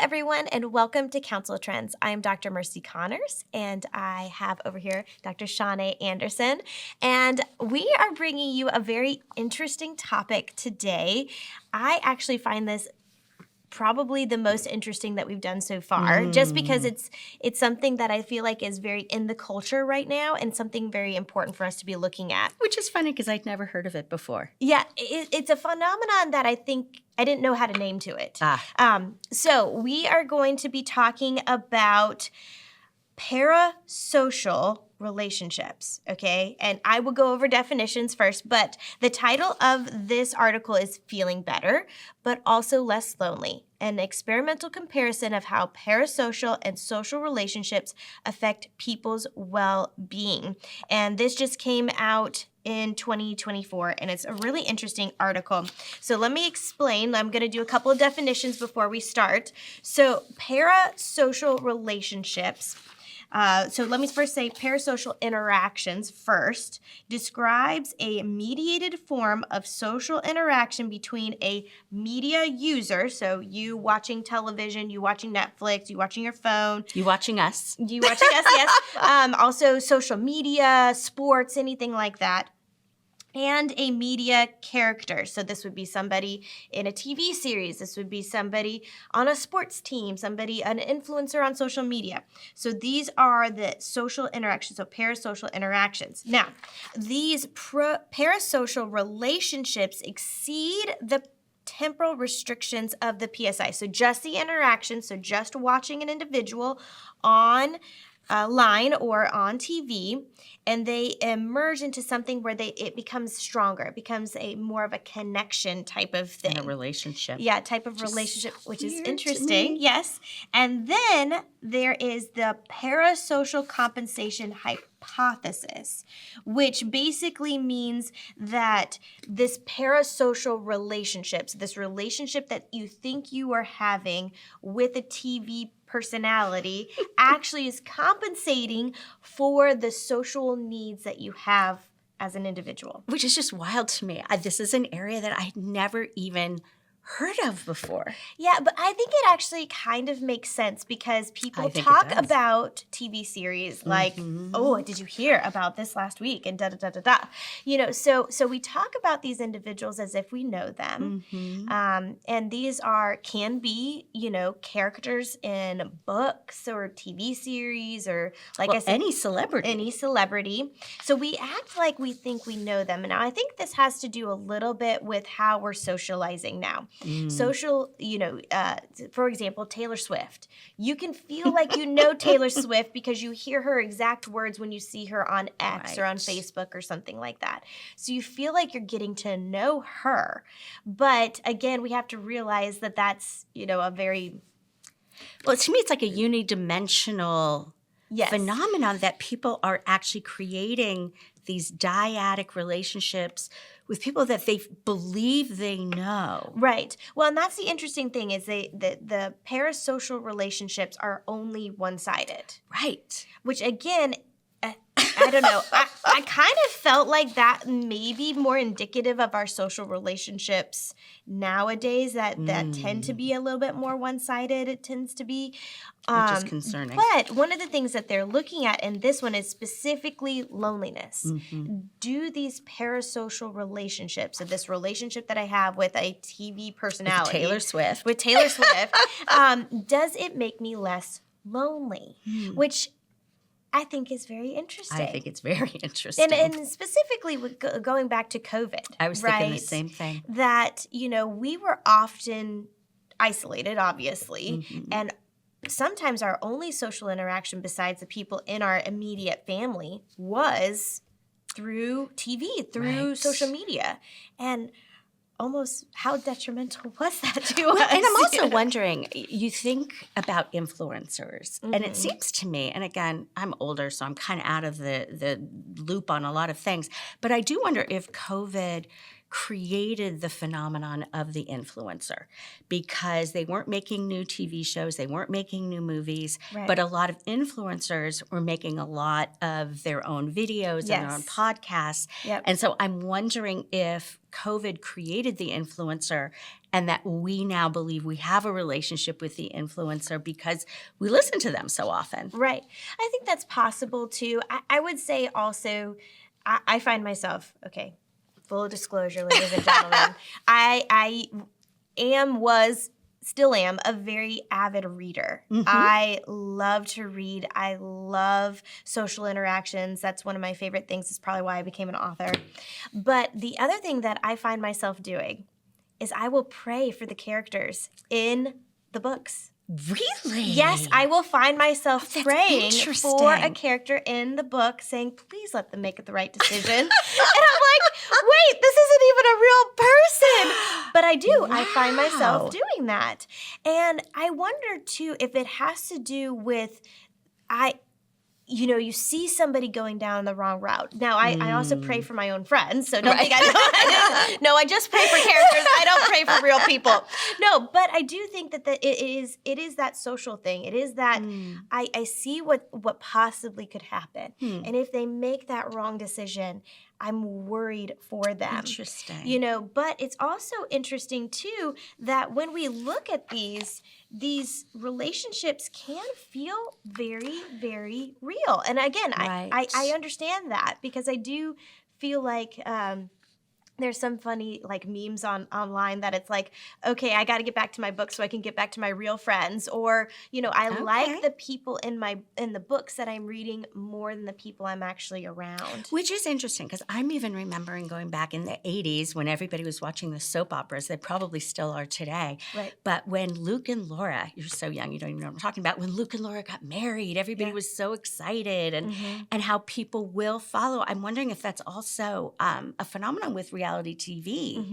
everyone, and welcome to Counsel Trends. I am Dr. Mercy Connors, and I have over here Dr. Shawnee Anderson, and we are bringing you a very interesting topic today. I actually find this probably the most interesting that we've done so far, just because it's something that I feel like is very in the culture right now and something very important for us to be looking at. Which is funny because I'd never heard of it before. Yeah, it's a phenomenon that I think I didn't know how to name to it. So we are going to be talking about parasocial relationships, okay? And I will go over definitions first, but the title of this article is Feeling Better, but also Less Lonely, an experimental comparison of how parasocial and social relationships affect people's well-being. And this just came out in 2024, and it's a really interesting article. So let me explain. I'm going to do a couple of definitions before we start. So parasocial relationships, so let me first say parasocial interactions first, describes a mediated form of social interaction between a media user, so you watching television, you watching Netflix, you watching your phone. You watching us. You watching us, yes. Also social media, sports, anything like that. And a media character. So this would be somebody in a TV series. This would be somebody on a sports team, an influencer on social media. So these are the social interactions, so parasocial interactions. Now, these parasocial relationships exceed the temporal restrictions of the PSI. So just the interaction, so just watching an individual on line or on TV, and they emerge into something where it becomes stronger. It becomes a more of a connection type of thing. In a relationship. Yeah, type of relationship, which is interesting. Yes. And then there is the parasocial compensation hypothesis, which basically means that this parasocial relationships, this relationship that you think you are having with a TV personality actually is compensating for the social needs that you have as an individual. Which is just wild to me. This is an area that I'd never even heard of before. Yeah, but I think it actually kind of makes sense because people talk about TV series like, oh, did you hear about this last week? And da-da-da-da-da. You know, so we talk about these individuals as if we know them. And these can be, characters in books or TV series or, like I said, any celebrity. Any celebrity. So we act like we think we know them. And I think this has to do a little bit with how we're socializing now. Social, for example, Taylor Swift. You can feel like you know Taylor Swift because you hear her exact words when you see her on X or on Facebook or something like that. So you feel like you're getting to know her. But again, we have to realize that that's, a very... Well, to me, it's like a unidimensional phenomenon that people are actually creating these dyadic relationships with people that they believe they know. Right. Well, and that's the interesting thing is the parasocial relationships are only one-sided. Right. Which, again, I don't know. I kind of felt like that may be more indicative of our social relationships nowadays that tend to be a little bit more one-sided. It tends to be. Which is concerning. But one of the things that they're looking at in this one is specifically loneliness. Do these parasocial relationships, so this relationship that I have with a TV personality. With Taylor Swift. Does it make me less lonely? Which I think is very interesting. I think it's very interesting. And specifically going back to COVID. I was thinking the same thing. That, we were often isolated, obviously, and sometimes our only social interaction besides the people in our immediate family was through TV, through social media. And almost how detrimental was that to us? And I'm also wondering, you think about influencers, and it seems to me, and again, I'm older, so I'm kind of out of the loop on a lot of things, but I do wonder if COVID created the phenomenon of the influencer because they weren't making new TV shows, they weren't making new movies, Right. but a lot of influencers were making a lot of their own videos and their own Yes. podcasts. Yep. And so I'm wondering if COVID created the influencer and that we now believe we have a relationship with the influencer because we listen to them so often. Right. I think that's possible too. I would say also, I find myself, okay, full disclosure, ladies and gentlemen, still am a very avid reader. Mm-hmm. I love to read. I love social interactions. That's one of my favorite things. It's probably why I became an author. But the other thing that I find myself doing is I will pray for the characters in the books. Really? Yes, I will find myself that's praying interesting. for a character in the book, saying, please let them make the right decision. And I'm like, wait, this isn't even a real person. But I do. Wow. I find myself doing that. And I wonder, too, if it has to do with, you see somebody going down the wrong route. Now, I also pray for my own friends, so don't think I don't. No, I just pray for characters. I don't pray for real people. No, but I do think that it is that social thing. It is that I see what possibly could happen. And if they make that wrong decision, I'm worried for them. Interesting. But it's also interesting, too, that when we look at these relationships can feel very, very real. And again, Right. I understand that because I do feel like there's some funny memes online that it's like, okay, I got to get back to my book so I can get back to my real friends. Or, I like the people in the books that I'm reading more than the people I'm actually around. Which is interesting because I'm even remembering going back in the 80s when everybody was watching the soap operas. They probably still are today. Right. But when Luke and Laura, you're so young, you don't even know what I'm talking about. When Luke and Laura got married, everybody was so excited and how people will follow. I'm wondering if that's also a phenomenon with reality TV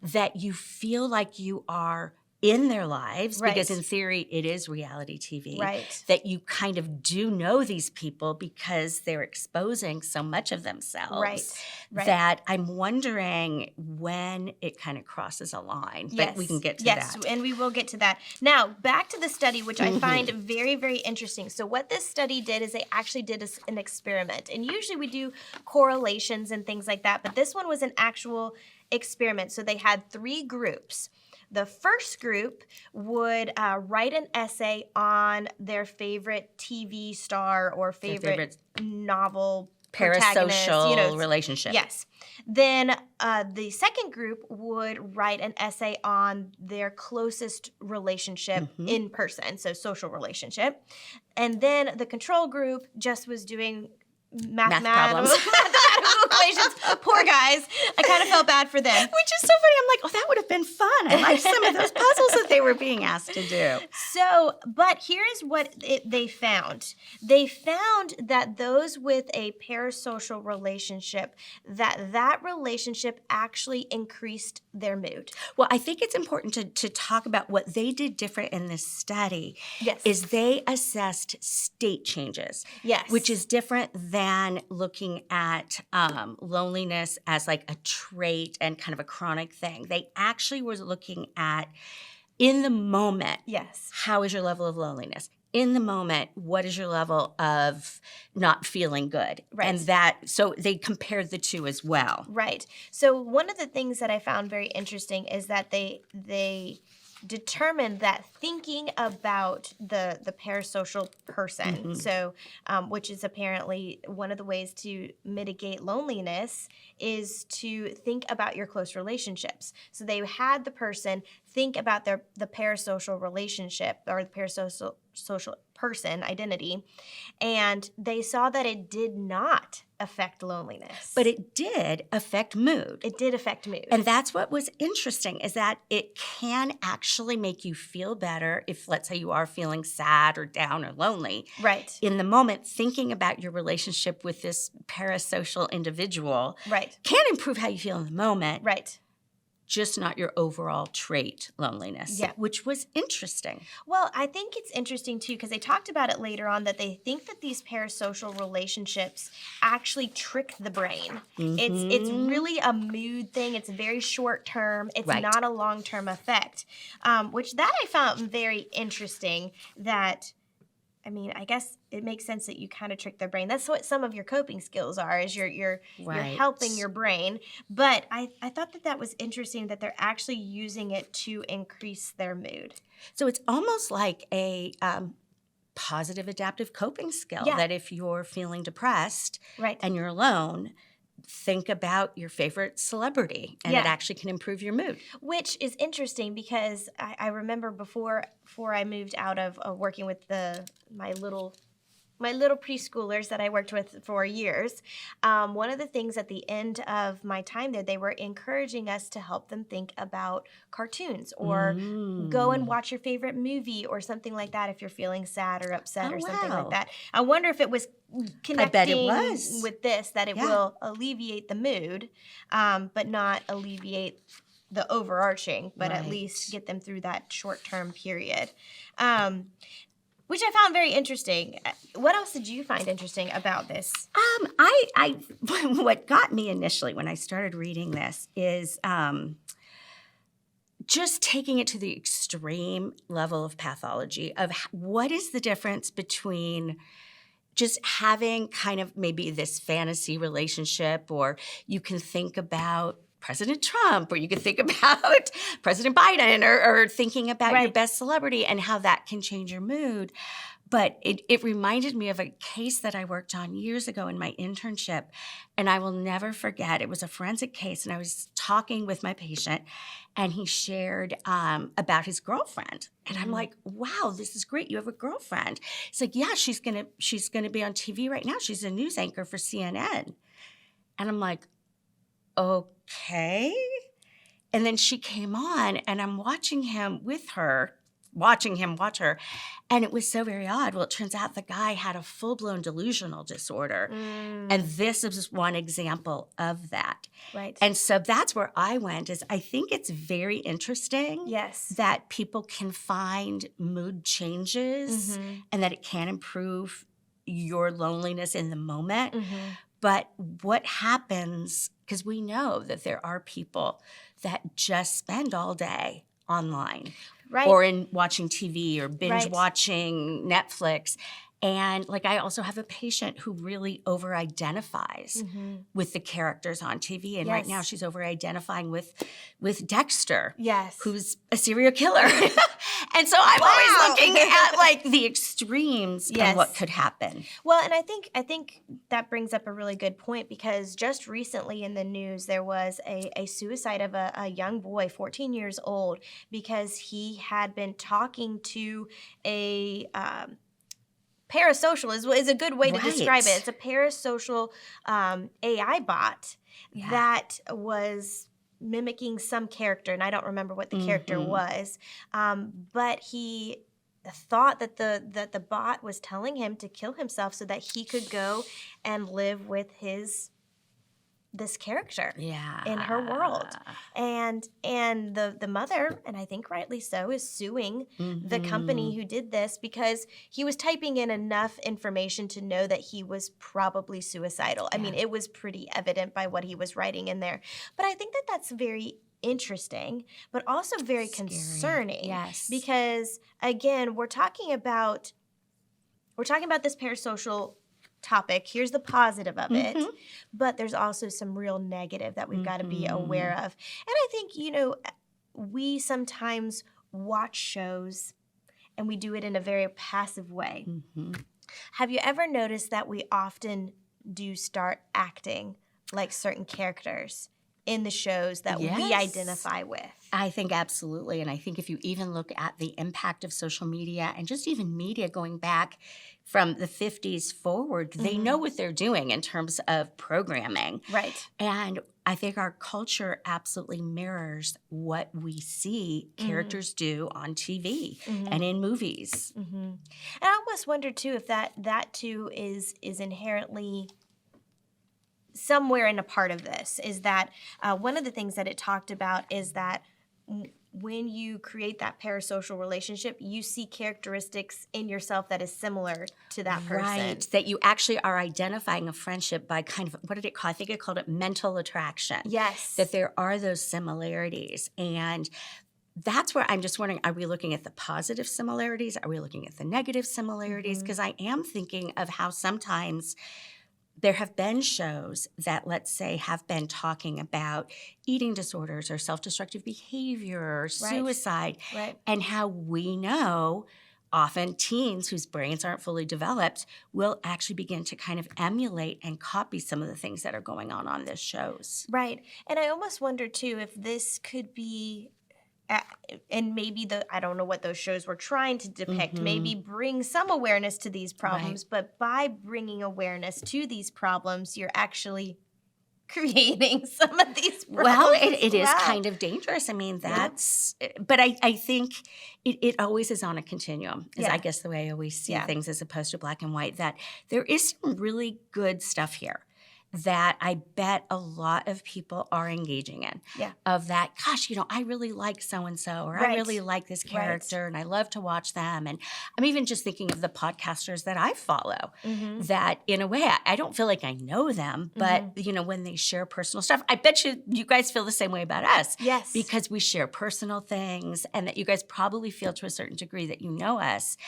that you feel like you are in their lives because in theory it is reality TV. Right. That you kind of do know these people because they're exposing so much of themselves. Right. That I'm wondering when it kind of crosses a line. But we can get to that. Yes, and we will get to that. Now, back to the study, which I find very, very interesting. So what this study did is they actually did an experiment. And usually we do correlations and things like that, but this one was an actual experiment. So they had 3 groups. The first group would write an essay on their favorite TV star or favorite novel parasocial relationship. Yes. Then the second group would write an essay on their closest relationship in person, so social relationship. And then the control group just was doing math problems. Equations. Poor guys. I kind of felt bad for them. Which is so funny. I'm like, oh, that would have been fun. I liked some of those puzzles that they were being asked to do. So, but here's what they found. They found that those with a parasocial relationship, that relationship actually increased their mood. Well, I think it's important to talk about what they did different in this study. Yes. Is they assessed state changes. Yes. Which is different than looking at loneliness as like a trait and kind of a chronic thing. They actually were looking at in the moment. Yes. How is your level of loneliness? In the moment, what is your level of not feeling good? Right. And so they compared the two as well. Right. So one of the things that I found very interesting is that they determined that thinking about the parasocial person, so which is apparently one of the ways to mitigate loneliness, is to think about your close relationships. So they had the person think about the parasocial relationship or the parasocial person identity, and they saw that it did not affect loneliness. But it did affect mood. It did affect mood. And that's what was interesting, is that it can actually make you feel better if, let's say, you are feeling sad or down or lonely. Right. In the moment, thinking about your relationship with this parasocial individual Right. can improve how you feel in the moment. Right. just not your overall trait, loneliness, which was interesting. Well, I think it's interesting, too, because they talked about it later on that they think that these parasocial relationships actually trick the brain. It's really a mood thing. It's very short term. It's not a long-term effect, which that I found very interesting that, I mean, I guess it makes sense that you kind of trick their brain. That's what some of your coping skills are, is you're helping your brain. But I thought that was interesting that they're actually using it to increase their mood. So it's almost like a positive adaptive coping skill that if you're feeling depressed and you're alone, think about your favorite celebrity, and it actually can improve your mood. Which is interesting because I remember before I moved out of working with my little preschoolers that I worked with for years, one of the things at the end of my time there, they were encouraging us to help them think about cartoons or go and watch your favorite movie or something like that if you're feeling sad or upset or something like that. I wonder if it was connecting with this, that it will alleviate the mood, but not alleviate the overarching, but at least get them through that short-term period. Which I found very interesting. What else did you find interesting about this? I what got me initially when I started reading this is just taking it to the extreme level of pathology of what is the difference between just having kind of maybe this fantasy relationship, or you can think about President Trump, or you could think about President Biden, or thinking about your best celebrity and how that can change your mood. But it reminded me of a case that I worked on years ago in my internship, and I will never forget. It was a forensic case, and I was talking with my patient, and he shared about his girlfriend. And I'm like, wow, this is great. You have a girlfriend. He's like, yeah, she's gonna be on TV right now. She's a news anchor for CNN. And I'm like, okay. And then she came on, and I'm watching him with her, watching him watch her. And it was so very odd. Well, it turns out the guy had a full-blown delusional disorder. And this is one example of that. Right. And so that's where I went, is I think it's very interesting that people can find mood changes and that it can improve your loneliness in the moment. But what happens, because we know that there are people that just spend all day online or in watching TV or binge watching Netflix. And like, I also have a patient who really over-identifies with the characters on TV. And right now she's over-identifying with Dexter, who's a serial killer. And so I'm always looking at like the extremes and what could happen. Well, and I think that brings up a really good point, because just recently in the news there was a suicide of a young boy, 14 years old, because he had been talking to a parasocial is a good way to describe it. It's a parasocial AI bot that was mimicking some character, and I don't remember what the character was, but he thought that the bot was telling him to kill himself so that he could go and live with this character in her world. And the mother, and I think rightly so, is suing the company who did this, because he was typing in enough information to know that he was probably suicidal. I mean, it was pretty evident by what he was writing in there. But I think that that's very interesting, but also very concerning. Because again, we're talking about this parasocial topic. Here's the positive of it, but there's also some real negative that we've got to be aware of. And I think, we sometimes watch shows and we do it in a very passive way. Have you ever noticed that we often do start acting like certain characters in the shows that we identify with? I think absolutely. And I think if you even look at the impact of social media and just even media going back from the 50s forward, they know what they're doing in terms of programming. And I think our culture absolutely mirrors what we see characters do on TV and in movies. And I almost wonder too if that too is inherently somewhere in a part of this is that one of the things that it talked about is that when you create that parasocial relationship, you see characteristics in yourself that is similar to that person. Right, that you actually are identifying a friendship by kind of, what did it call? I think it called it mental attraction. Yes. That there are those similarities. And that's where I'm just wondering, are we looking at the positive similarities? Are we looking at the negative similarities? Because I am thinking of how sometimes there have been shows that, let's say, have been talking about eating disorders or self-destructive behavior or suicide, and how we know often teens whose brains aren't fully developed will actually begin to kind of emulate and copy some of the things that are going on these shows. Right. And I almost wonder, too, if this could be and maybe I don't know what those shows were trying to depict, maybe bring some awareness to these problems, but by bringing awareness to these problems, you're actually creating some of these problems. Well, it is kind of dangerous. I mean, that's, but I think it always is on a continuum, is I guess the way I always see things, as opposed to black and white, that there is some really good stuff here that I bet a lot of people are engaging in. Yeah. Of that, gosh, I really like so-and-so, or I really like this character, and I love to watch them. And I'm even just thinking of the podcasters that I follow, that in a way, I don't feel like I know them, but, when they share personal stuff, I bet you guys feel the same way about us. Yes. Because we share personal things, and that you guys probably feel to a certain degree that you know us,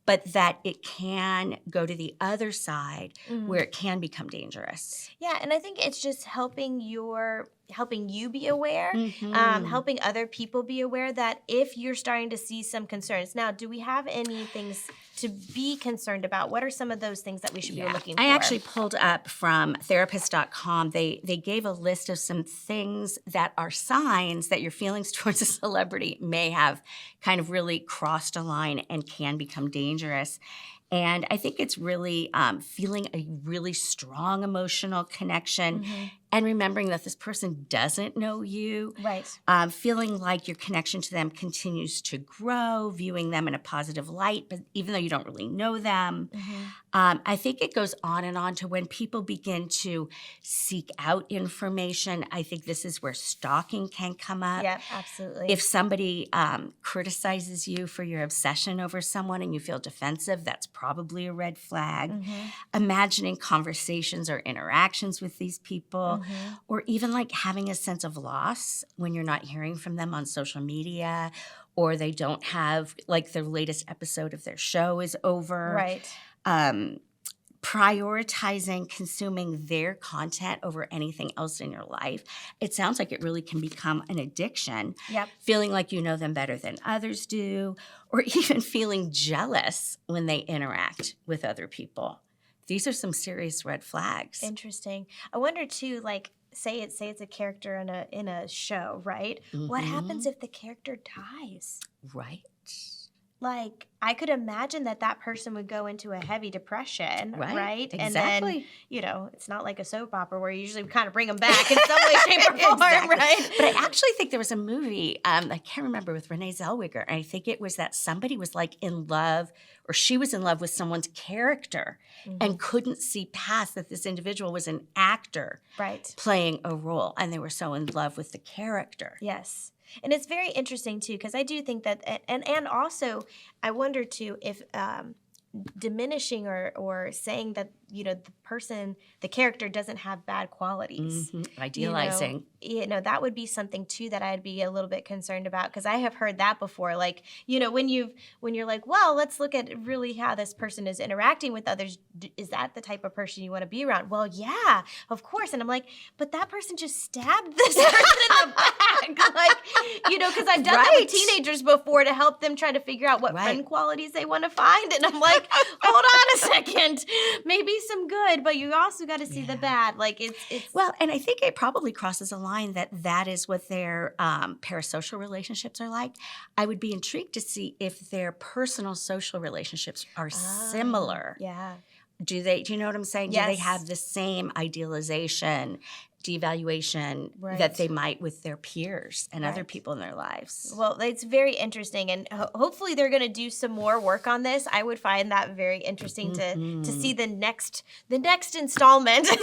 but that it can go to the other side where it can become dangerous. Yeah, and I think it's just helping you be aware, helping other people be aware that if you're starting to see some concerns. Now, do we have any things to be concerned about? What are some of those things that we should be looking for? I actually pulled up from therapist.com. They gave a list of some things that are signs that your feelings towards a celebrity may have kind of really crossed a line and can become dangerous. And I think it's really feeling a really strong emotional connection and remembering that this person doesn't know you. Right. Feeling like your connection to them continues to grow, viewing them in a positive light, but even though you don't really know them. I think it goes on and on to when people begin to seek out information. I think this is where stalking can come up. Yeah, absolutely. If somebody criticizes you for your obsession over someone and you feel defensive, that's probably a red flag. Imagining conversations or interactions with these people, or even like having a sense of loss when you're not hearing from them on social media, or they don't have, like, their latest episode of their show is over. Right. Prioritizing consuming their content over anything else in your life. It sounds like it really can become an addiction. Yep. Feeling like you know them better than others do, or even feeling jealous when they interact with other people. These are some serious red flags. Interesting. I wonder too, like, say it's a character in a show, right? What happens if the character dies? Right. Like, I could imagine that person would go into a heavy depression, right? Exactly. And then, it's not like a soap opera where you usually kind of bring them back in some way, shape, or form, right? But I actually think there was a movie, I can't remember, with Renee Zellweger, and I think it was that somebody was like in love, or she was in love with someone's character and couldn't see past that this individual was an actor playing a role, and they were so in love with the character. Yes. And it's very interesting, too, because I do think that, and also I wonder, too, if diminishing or saying that, the character doesn't have bad qualities. Idealizing. That would be something, too, that I'd be a little bit concerned about, because I have heard that before. Like, when you're like, well, let's look at really how this person is interacting with others. Is that the type of person you want to be around? Well, yeah, of course. And I'm like, but that person just stabbed this person in the back. Like, because I've done that with teenagers before to help them try to figure out what friend qualities they want to find. And I'm like, hold on a second. Maybe some good, but you also got to see the bad. Like, it's well, and I think it probably crosses a line that is what their parasocial relationships are like. I would be intrigued to see if their personal social relationships are similar. Yeah. Do you know what I'm saying? Yes. Do they have the same idealization? devaluation Right. that they might with their peers and other Right. people in their lives. Well, it's very interesting, and hopefully they're going to do some more work on this. I would find that very interesting to see the next installment of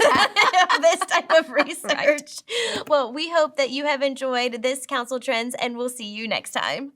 this type of research. Right. Well, we hope that you have enjoyed this Counsel Trends, and we'll see you next time.